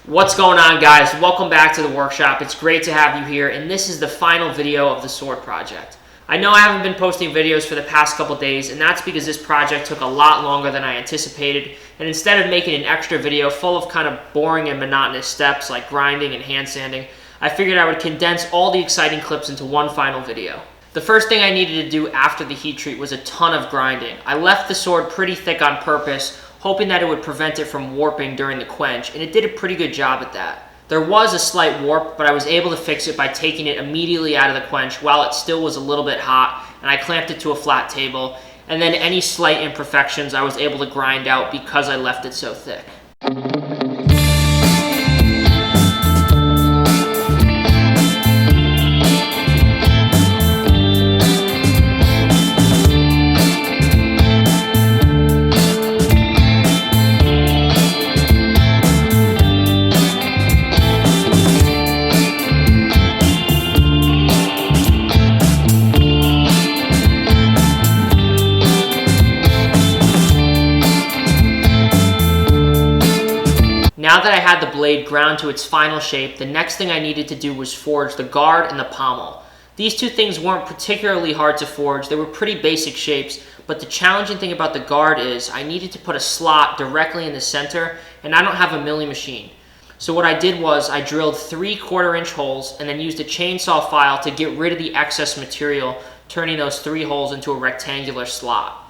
What's going on, guys? Welcome back to the workshop. It's great to have you here, and this is the final video of the sword project. I know I haven't been posting videos for the past couple days, and that's because this project took a lot longer than I anticipated, and instead of making an extra video full of kind of boring and monotonous steps like grinding and hand sanding, I figured I would condense all the exciting clips into one final video. The first thing I needed to do after the heat treat was a ton of grinding. I left the sword pretty thick on purpose, hoping that it would prevent it from warping during the quench, and it did a pretty good job at that. There was a slight warp, but I was able to fix it by taking it immediately out of the quench while it still was a little bit hot, and I clamped it to a flat table, and then any slight imperfections I was able to grind out because I left it so thick. Now that I had the blade ground to its final shape, the next thing I needed to do was forge the guard and the pommel. These two things weren't particularly hard to forge, they were pretty basic shapes, but the challenging thing about the guard is I needed to put a slot directly in the center, and I don't have a milling machine. So what I did was I drilled 3/4-inch holes and then used a chainsaw file to get rid of the excess material, turning those 3 holes into a rectangular slot.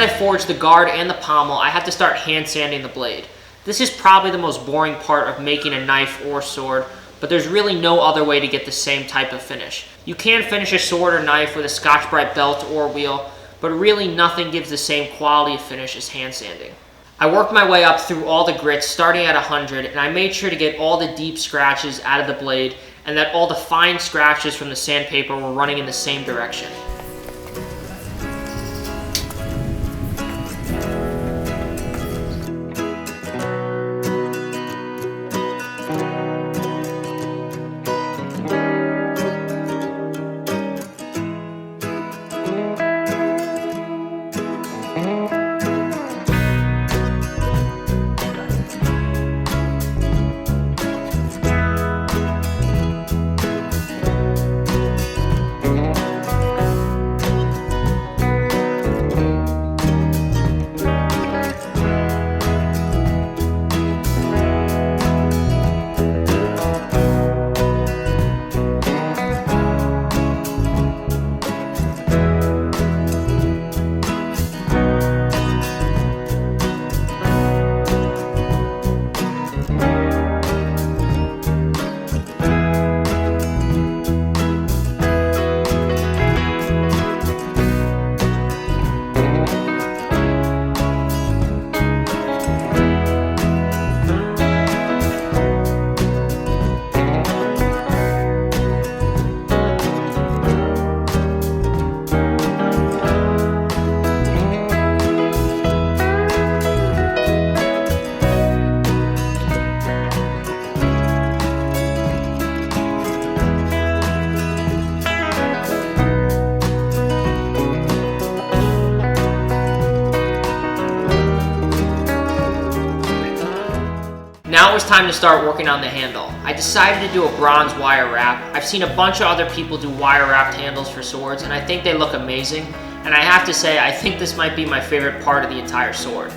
I forged the guard and the pommel, I had to start hand sanding the blade. This is probably the most boring part of making a knife or sword, but there's really no other way to get the same type of finish. You can finish a sword or knife with a Scotch-Brite belt or wheel, but really nothing gives the same quality of finish as hand sanding. I worked my way up through all the grits starting at 100, and I made sure to get all the deep scratches out of the blade and that all the fine scratches from the sandpaper were running in the same direction. Now it was time to start working on the handle. I decided to do a bronze wire wrap. I've seen a bunch of other people do wire wrapped handles for swords, and I think they look amazing. And I have to say, I think this might be my favorite part of the entire sword.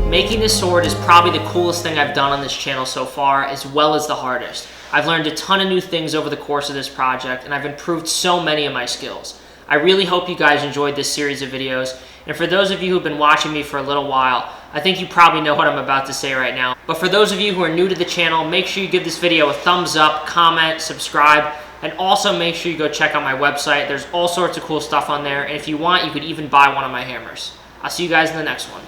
Making this sword is probably the coolest thing I've done on this channel so far, as well as the hardest. I've learned a ton of new things over the course of this project, and I've improved so many of my skills. I really hope you guys enjoyed this series of videos, and for those of you who've been watching me for a little while, I think you probably know what I'm about to say right now. But for those of you who are new to the channel, make sure you give this video a thumbs up, comment, subscribe, and also make sure you go check out my website. There's all sorts of cool stuff on there, and if you want, you could even buy one of my hammers. I'll see you guys in the next one.